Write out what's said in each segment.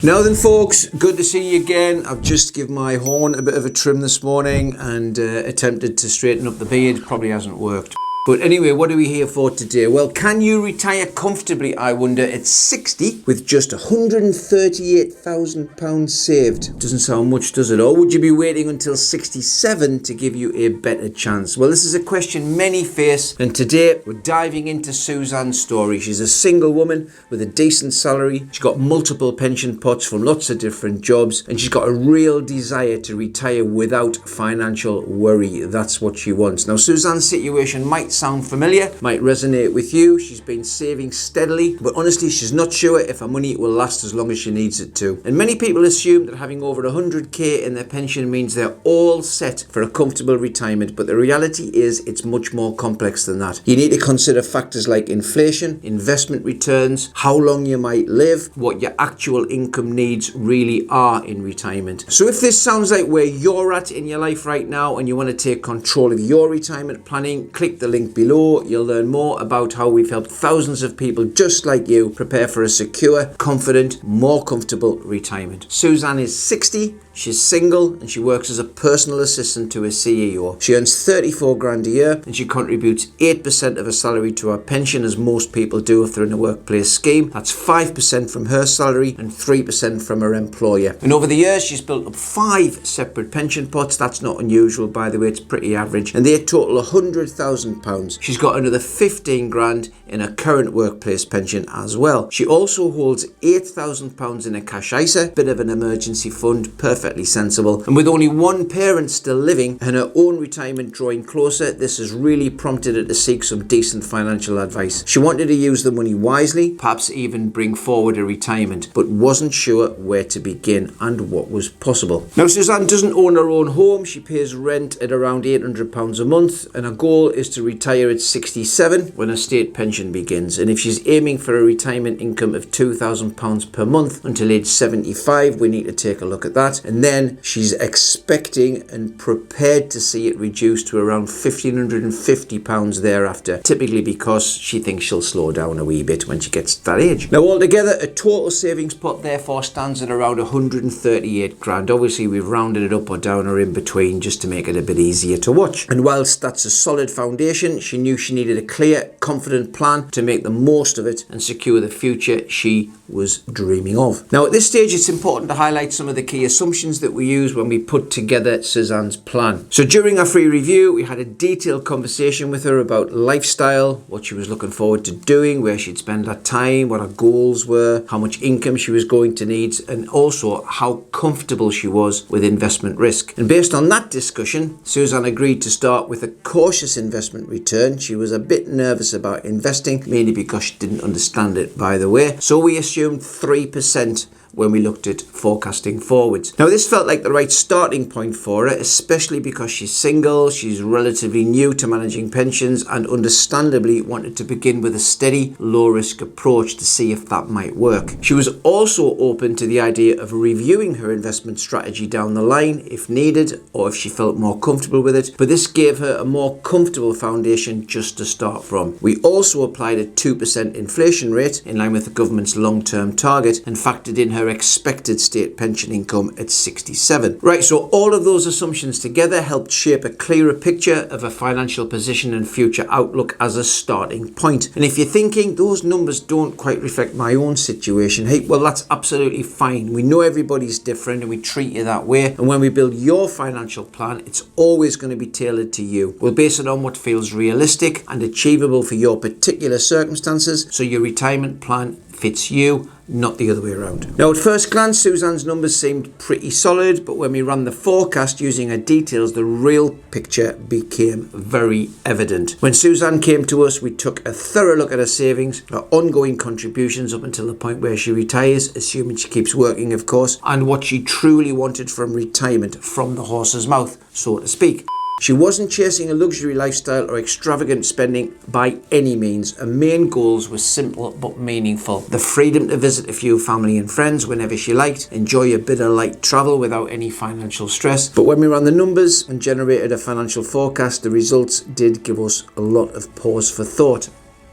Now then folks, good to see you again. I've just given my horn a bit of a trim this morning and attempted to straighten up the beard. Probably hasn't worked. But anyway, what are we here for today? Well, can you retire comfortably, I wonder, at 60 with just £138,000 saved? Doesn't sound much, does it? Or would you be waiting until 67 to give you a better chance? Well, this is a question many face, and today we're diving into Suzanne's story. She's a single woman with a decent salary. She's got multiple pension pots from lots of different jobs, and she's got a real desire to retire without financial worry. That's what she wants. Now, Suzanne's situation might sound familiar, might resonate with you. She's been saving steadily, but honestly, she's not sure if her money will last as long as she needs it to. And many people assume that having over 100k in their pension means they're all set for a comfortable retirement, but the reality is it's much more complex than that. You need to consider factors like inflation, investment returns, how long you might live, what your actual income needs really are in retirement. So if this sounds like where you're at in your life right now and you want to take control of your retirement planning, click the link below. You'll learn more about how we've helped thousands of people just like you prepare for a secure, confident, more comfortable retirement. Suzanne is 60. She's single and she works as a personal assistant to a CEO. She earns 34 grand a year and she contributes 8% of her salary to her pension, as most people do if they're in a workplace scheme. That's 5% from her salary and 3% from her employer. And over the years, she's built up 5 separate pension pots. That's not unusual, by the way, it's pretty average. And they total £100,000. She's got another 15 grand in her current workplace pension as well. She also holds £8,000 in a cash ISA, bit of an emergency fund, perfectly sensible. And with only one parent still living and her own retirement drawing closer, this has really prompted her to seek some decent financial advice. She wanted to use the money wisely, perhaps even bring forward a retirement, but wasn't sure where to begin and what was possible. Now, Suzanne doesn't own her own home. She pays rent at around £800 a month, and her goal is to retire at 67 when her state pension begins. And if she's aiming for a retirement income of £2,000 per month until age 75, we need to take a look at that. And then she's expecting and prepared to see it reduced to around £1,550 thereafter, typically because she thinks she'll slow down a wee bit when she gets to that age. Now, altogether, a total savings pot therefore stands at around 138 grand. Obviously, we've rounded it up or down or in between just to make it a bit easier to watch. And whilst that's a solid foundation, she knew she needed a clear, confident plan to make the most of it and secure the future she was dreaming of. Now, at this stage, it's important to highlight some of the key assumptions that we use when we put together Suzanne's plan. So during our free review, we had a detailed conversation with her about lifestyle, what she was looking forward to doing, where she'd spend her time, what her goals were, how much income she was going to need, and also how comfortable she was with investment risk. And based on that discussion, Suzanne agreed to start with a cautious investment return. She was a bit nervous about investing, mainly because she didn't understand it, by the way. So we assumed 3% when we looked at forecasting forwards. Now, this felt like the right starting point for her, especially because she's single, she's relatively new to managing pensions, and understandably wanted to begin with a steady, low-risk approach to see if that might work. She was also open to the idea of reviewing her investment strategy down the line if needed, or if she felt more comfortable with it, but this gave her a more comfortable foundation just to start from. We also applied a 2% inflation rate in line with the government's long-term target and factored in her expected state pension income at 67. Right, so all of those assumptions together helped shape a clearer picture of a financial position and future outlook as a starting point. And if you're thinking those numbers don't quite reflect my own situation, hey, well, that's absolutely fine. We know everybody's different and we treat you that way. And when we build your financial plan, it's always going to be tailored to you. We'll base it on what feels realistic and achievable for your particular circumstances, so your retirement plan fits you, not the other way around. Now, at first glance, Suzanne's numbers seemed pretty solid, but when we ran the forecast using her details, the real picture became very evident. When Suzanne came to us, we took a thorough look at her savings, her ongoing contributions up until the point where she retires, assuming she keeps working, of course, and what she truly wanted from retirement, from the horse's mouth, so to speak. She wasn't chasing a luxury lifestyle or extravagant spending by any means. Her main goals were simple but meaningful. The freedom to visit a few family and friends whenever she liked, enjoy a bit of light travel without any financial stress. But when we ran the numbers and generated a financial forecast, the results did give us a lot of pause for thought.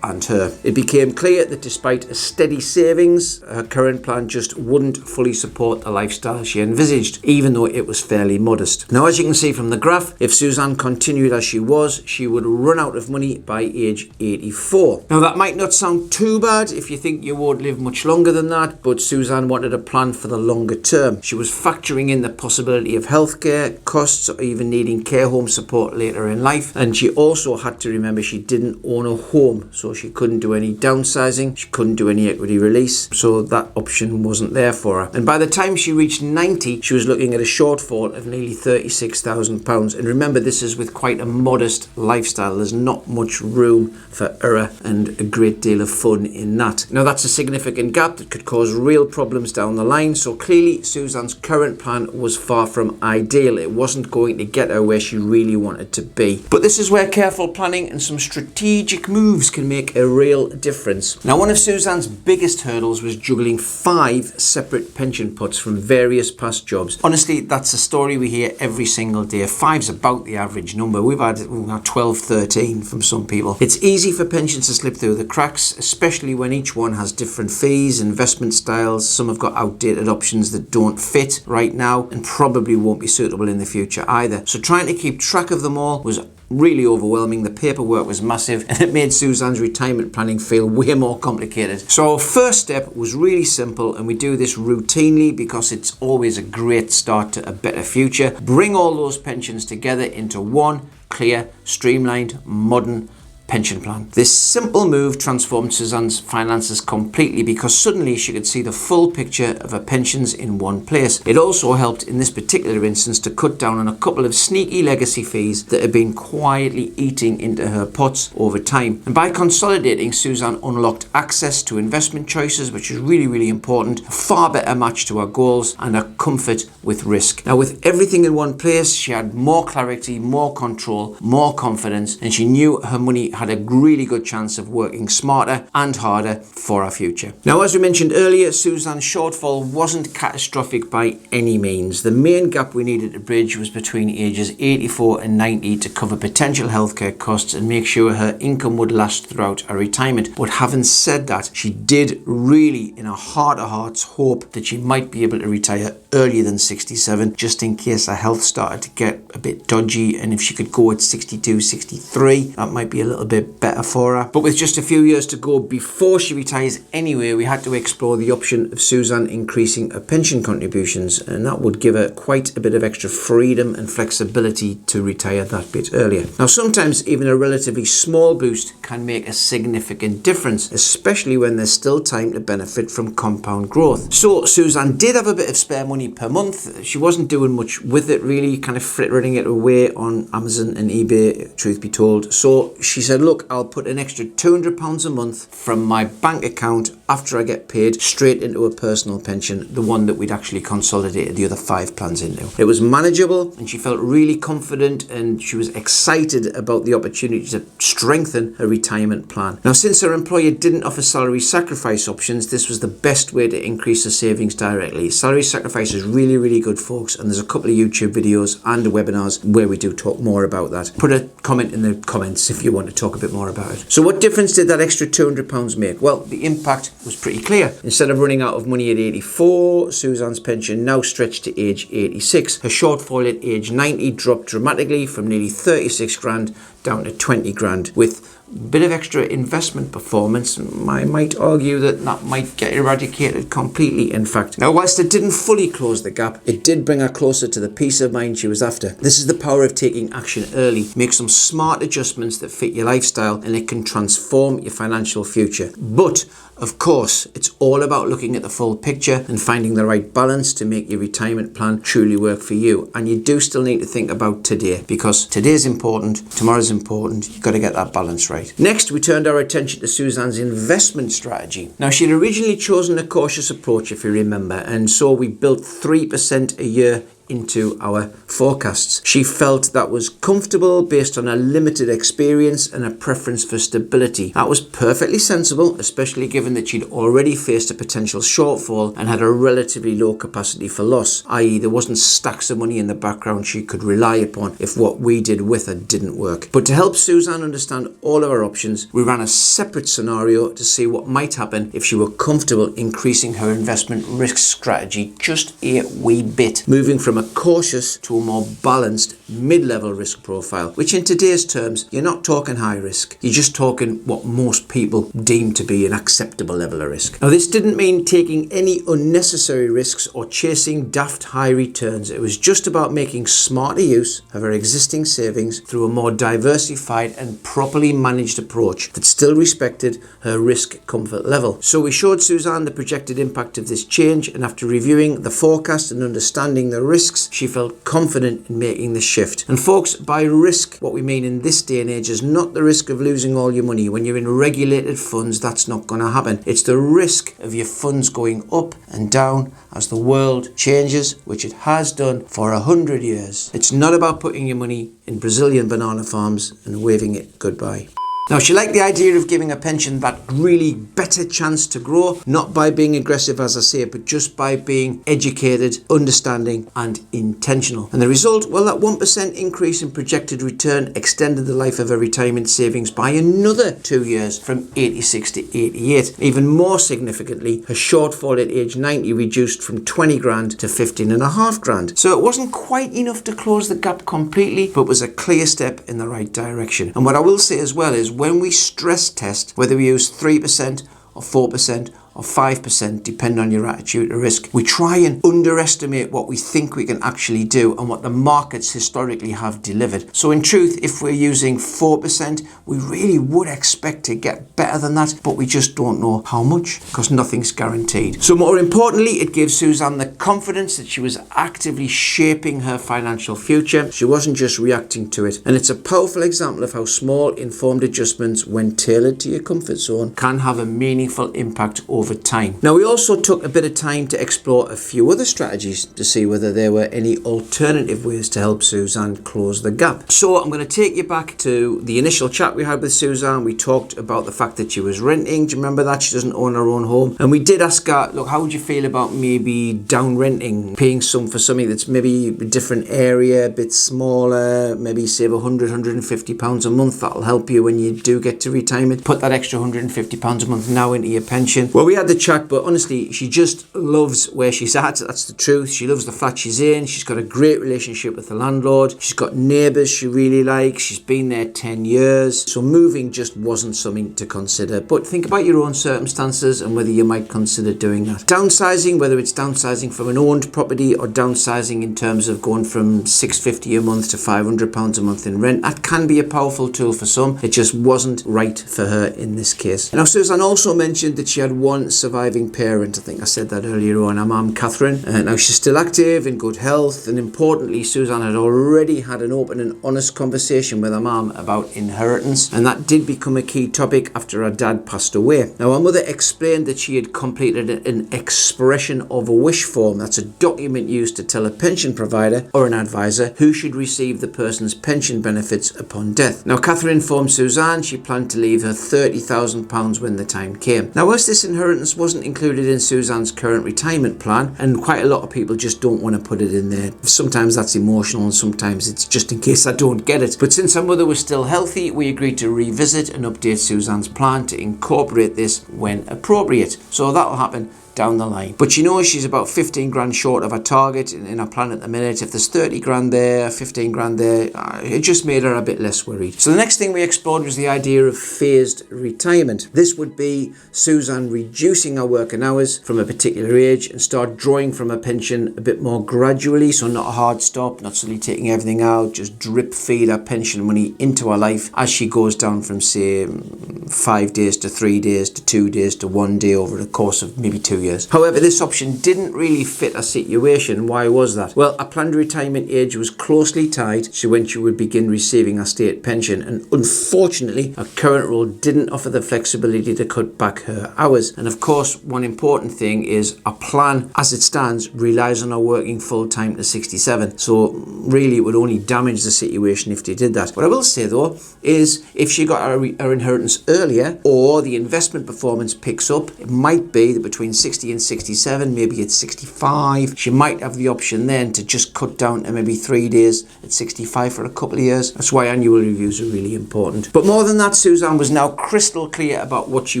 and her. It became clear that despite a steady savings, her current plan just wouldn't fully support the lifestyle she envisaged, even though it was fairly modest. Now, as you can see from the graph, if Suzanne continued as she was, she would run out of money by age 84. Now, that might not sound too bad if you think you won't live much longer than that, but Suzanne wanted a plan for the longer term. She was factoring in the possibility of healthcare costs or even needing care home support later in life, and she also had to remember she didn't own a home, so she couldn't do any downsizing, she couldn't do any equity release, so that option wasn't there for her. And by the time she reached 90, she was looking at a shortfall of nearly £36,000. And remember, this is with quite a modest lifestyle. There's not much room for error and a great deal of fun in that. Now, that's a significant gap that could cause real problems down the line, so clearly Suzanne's current plan was far from ideal. It wasn't going to get her where she really wanted to be. But this is where careful planning and some strategic moves can make a real difference. Now, one of Suzanne's biggest hurdles was juggling 5 separate pension pots from various past jobs. Honestly, that's a story we hear every single day. 5's about the average number. We've had 12, 13 from some people. It's easy for pensions to slip through the cracks, especially when each one has different fees, investment styles. Some have got outdated options that don't fit right now and probably won't be suitable in the future either. So trying to keep track of them all was really overwhelming. The paperwork was massive and it made Suzanne's retirement planning feel way more complicated. So our first step was really simple, and we do this routinely because it's always a great start to a better future. Bring all those pensions together into one clear, streamlined, modern pension plan. This simple move transformed Suzanne's finances completely because suddenly she could see the full picture of her pensions in one place. It also helped in this particular instance to cut down on a couple of sneaky legacy fees that had been quietly eating into her pots over time. And by consolidating, Suzanne unlocked access to investment choices, which is really, really important, a far better match to her goals and a comfort with risk. Now, with everything in one place, she had more clarity, more control, more confidence, and she knew her money had a really good chance of working smarter and harder for our future. Now, as we mentioned earlier, Suzanne's shortfall wasn't catastrophic by any means. The main gap we needed to bridge was between ages 84 and 90 to cover potential healthcare costs and make sure her income would last throughout her retirement. But having said that, she did really, in her heart of hearts, hope that she might be able to retire earlier than 67, just in case her health started to get a bit dodgy, and if she could go at 62, 63, that might be a little bit better for her. But with just a few years to go before she retires anyway, we had to explore the option of Suzanne increasing her pension contributions, and that would give her quite a bit of extra freedom and flexibility to retire that bit earlier. Now, sometimes even a relatively small boost can make a significant difference, especially when there's still time to benefit from compound growth. So Suzanne did have a bit of spare money per month. She wasn't doing much with it really, kind of frittering it away on Amazon and eBay, truth be told. So she said, look, I'll put an extra £200 a month from my bank account after I get paid straight into a personal pension, the one that we'd actually consolidated the other 5 plans into. It was manageable and she felt really confident, and she was excited about the opportunity to strengthen her retirement plan. Now, since her employer didn't offer salary sacrifice options, this was the best way to increase her savings directly. Salary sacrifice is really, really good, folks, and there's a couple of YouTube videos and webinars where we do talk more about that. Put a comment in the comments if you want to talk a bit more about it. So what difference did that extra £200 make? Well, the impact was pretty clear. Instead of running out of money at 84, Suzanne's pension now stretched to age 86. Her shortfall at age 90 dropped dramatically from nearly 36 grand down to 20 grand. With a bit of extra investment performance, I might argue that that might get eradicated completely, in fact. Now, whilst it didn't fully close the gap, it did bring her closer to the peace of mind she was after. This is the power of taking action early. Make some smart adjustments that fit your lifestyle, and it can transform your financial future. But of course, it's all about looking at the full picture and finding the right balance to make your retirement plan truly work for you. And you do still need to think about today, because today's important, tomorrow's important. You've got to get that balance right. Next, we turned our attention to Suzanne's investment strategy. Now, she'd originally chosen a cautious approach, if you remember, and so we built 3% a year into our forecasts. She felt that was comfortable based on a limited experience and a preference for stability. That was perfectly sensible, especially given that she'd already faced a potential shortfall and had a relatively low capacity for loss, i.e. there wasn't stacks of money in the background she could rely upon if what we did with her didn't work. But to help Suzanne understand all of her options, we ran a separate scenario to see what might happen if she were comfortable increasing her investment risk strategy just a wee bit, moving from a cautious to a more balanced mid-level risk profile, which in today's terms, you're not talking high risk, you're just talking what most people deem to be an acceptable level of risk. Now, this didn't mean taking any unnecessary risks or chasing daft high returns. It was just about making smarter use of her existing savings through a more diversified and properly managed approach that still respected her risk comfort level. So we showed Suzanne the projected impact of this change, and after reviewing the forecast and understanding the risks, she felt confident in making the shift. And folks, by risk, what we mean in this day and age is not the risk of losing all your money. When you're in regulated funds, that's not going to happen. It's the risk of your funds going up and down as the world changes, which it has done for 100 years. It's not about putting your money in Brazilian banana farms and waving it goodbye. Now, she liked the idea of giving a pension that really better chance to grow, not by being aggressive, as I say, but just by being educated, understanding, and intentional. And the result, well, that 1% increase in projected return extended the life of her retirement savings by another 2 years from 86 to 88. Even more significantly, her shortfall at age 90 reduced from 20 grand to 15.5 grand. So it wasn't quite enough to close the gap completely, but was a clear step in the right direction. And what I will say as well is, when we stress test, whether we use 3% or 4% or 5%, depending on your attitude to risk, we try and underestimate what we think we can actually do and what the markets historically have delivered. So in truth, if we're using 4%, we really would expect to get better than that, but we just don't know how much, because nothing's guaranteed. So more importantly, it gives Suzanne the confidence that she was actively shaping her financial future. She wasn't just reacting to it. And it's a powerful example of how small, informed adjustments, when tailored to your comfort zone, can have a meaningful impact over time. Now, we also took a bit of time to explore a few other strategies to see whether there were any alternative ways to help Suzanne close the gap. So I'm going to take you back to the initial chat we had with Suzanne. We talked about the fact that she was renting. Do you remember that? She doesn't own her own home. And we did ask her, look, how would you feel about maybe down renting, paying some for something that's maybe a different area, a bit smaller, maybe save £150 a month. That'll help you when you do get to retirement. Put that extra £150 a month now into your pension. Well, we had the chat, but honestly, she just loves where she's at. That's the truth. She loves the flat she's in. She's got a great relationship with the landlord. She's got neighbours she really likes. She's been there 10 years. So moving just wasn't something to consider. But think about your own circumstances and whether you might consider doing that. Downsizing, whether it's downsizing from an owned property or downsizing in terms of going from £650 a month to £500 a month in rent, that can be a powerful tool for some. It just wasn't right for her in this case. Now, Suzanne also mentioned that she had one surviving parent. I think I said that earlier on, her mum Catherine. Now she's still active, in good health, and importantly, Suzanne had already had an open and honest conversation with her mum about inheritance, and that did become a key topic after her dad passed away. Now, her mother explained that she had completed an expression of a wish form. That's a document used to tell a pension provider or an advisor who should receive the person's pension benefits upon death. Now, Catherine informed Suzanne she planned to leave her £30,000 when the time came. Now, whilst this inheritance wasn't included in Suzanne's current retirement plan, and quite a lot of people just don't want to put it in there. Sometimes that's emotional and sometimes it's just in case I don't get it. But since her mother was still healthy, we agreed to revisit and update Suzanne's plan to incorporate this when appropriate. So that'll happen down the line. But she knows she's about 15 grand short of her target in her plan at the minute. If there's 30 grand there, 15 grand there, it just made her a bit less worried. So the next thing we explored was the idea of phased retirement. This would be Suzanne reducing her working hours from a particular age and start drawing from her pension a bit more gradually. So not a hard stop, not suddenly taking everything out, just drip feed her pension money into her life as she goes down from, say, 5 days to 3 days to 2 days to 1 day over the course of maybe 2 years. years. However, this option didn't really fit her situation. Why was that? Well, her planned retirement age was closely tied to when she would begin receiving her state pension, and unfortunately, her current role didn't offer the flexibility to cut back her hours. And of course, one important thing is a plan, as it stands, relies on her working full-time to 67. So really, it would only damage the situation if they did that. What I will say though is if she got her inheritance earlier, or the investment performance picks up, it might be that between 60 and 67, maybe at 65, she might have the option then to just cut down to maybe 3 days at 65 for a couple of years. That's why annual reviews are really important. But more than that, Suzanne was now crystal clear about what she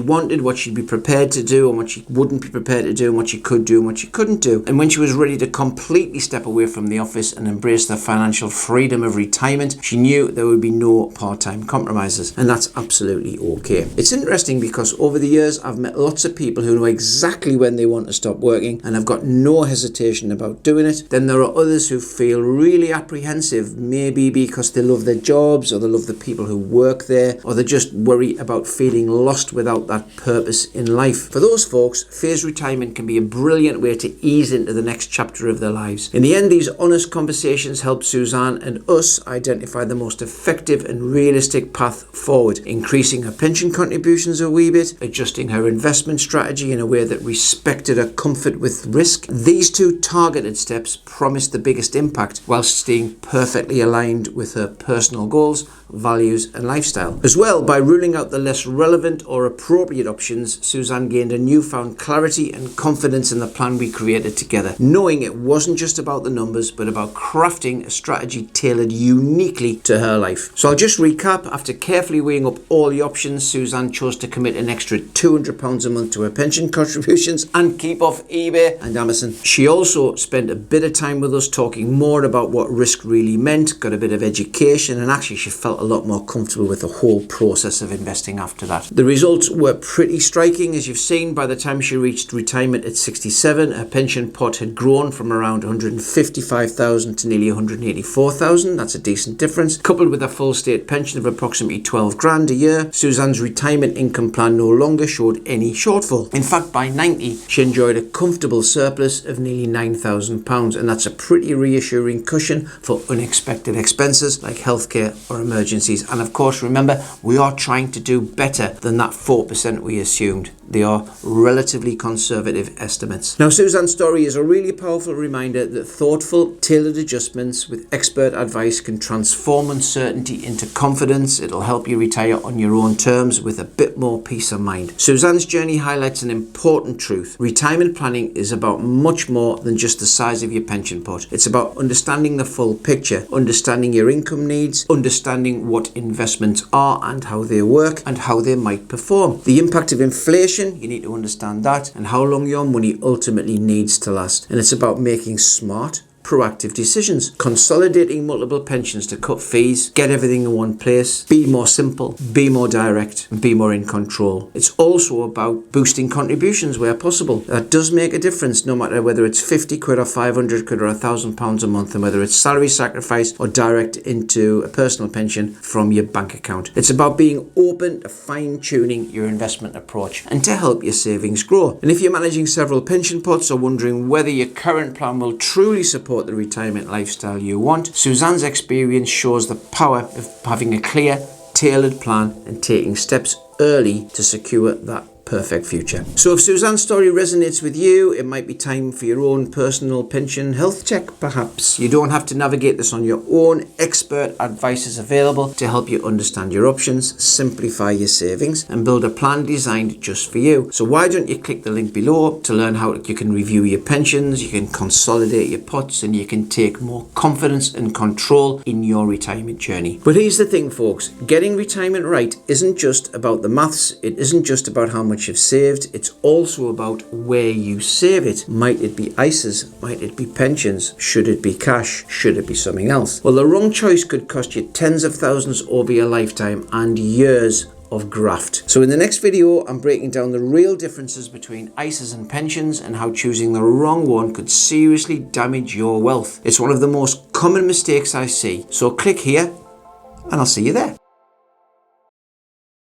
wanted, what she'd be prepared to do, and what she wouldn't be prepared to do, and what she could do and what she couldn't do. And when she was ready to completely step away from the office and embrace the financial freedom of retirement, she knew there would be no part-time compromises, and that's absolutely okay. It's interesting because over the years I've met lots of people who know exactly when they want to stop working and have got no hesitation about doing it. Then there are others who feel really apprehensive, maybe because they love their jobs, or they love the people who work there, or they just worry about feeling lost without that purpose in life. For those folks, phased retirement can be a brilliant way to ease into the next chapter of their lives. In the end, these honest conversations help Suzanne and us identify the most effective and realistic path forward, increasing her pension contributions a wee bit, adjusting her investment strategy in a way that respected her comfort with risk. These two targeted steps promised the biggest impact whilst staying perfectly aligned with her personal goals, values and lifestyle. As well, by ruling out the less relevant or appropriate options, Suzanne gained a newfound clarity and confidence in the plan we created together, knowing it wasn't just about the numbers, but about crafting a strategy tailored uniquely to her life. So I'll just recap. After carefully weighing up all the options, Suzanne chose to commit an extra £200 a month to her pension contributions and keep off eBay and Amazon. She also spent a bit of time with us talking more about what risk really meant, got a bit of education, and actually she felt a lot more comfortable with the whole process of investing after that. The results were pretty striking. As you've seen, by the time she reached retirement at 67, her pension pot had grown from around 155,000 to nearly 184,000. That's a decent difference. Coupled with a full state pension of approximately 12 grand a year, Suzanne's retirement income plan no longer showed any shortfall. In fact, by 90, she enjoyed a comfortable surplus of nearly £9,000, and that's a pretty reassuring cushion for unexpected expenses like healthcare or emergencies. And of course, remember, we are trying to do better than that 4% we assumed. They are relatively conservative estimates. Now, Suzanne's story is a really powerful reminder that thoughtful, tailored adjustments with expert advice can transform uncertainty into confidence. It'll help you retire on your own terms with a bit more peace of mind. Suzanne's journey highlights an important truth. Retirement planning is about much more than just the size of your pension pot. It's about understanding the full picture, understanding your income needs, understanding what investments are and how they work and how they might perform. The impact of inflation, you need to understand that, and how long your money ultimately needs to last. And it's about making smart, proactive decisions, consolidating multiple pensions to cut fees, get everything in one place, be more simple, be more direct, and be more in control. It's also about boosting contributions where possible. That does make a difference, no matter whether it's 50 quid or 500 quid or £1,000 a month, and whether it's salary sacrifice or direct into a personal pension from your bank account. It's about being open to fine-tuning your investment approach and to help your savings grow. And if you're managing several pension pots or wondering whether your current plan will truly support the retirement lifestyle you want, Suzanne's experience shows the power of having a clear, tailored plan and taking steps early to secure that perfect future. So if Suzanne's story resonates with you, it might be time for your own personal pension health check, perhaps. You don't have to navigate this on your own. Expert advice is available to help you understand your options, simplify your savings, and build a plan designed just for you. So why don't you click the link below to learn how you can review your pensions, you can consolidate your pots, and you can take more confidence and control in your retirement journey. But here's the thing, folks. Getting retirement right isn't just about the maths. It isn't just about how much you've saved. It's also about where you save it. Might it be ISAs? Might it be pensions? Should it be cash? Should it be something else? Well, the wrong choice could cost you tens of thousands over your lifetime and years of graft. So in the next video, I'm breaking down the real differences between ISAs and pensions and how choosing the wrong one could seriously damage your wealth. It's one of the most common mistakes I see. So click here and I'll see you there.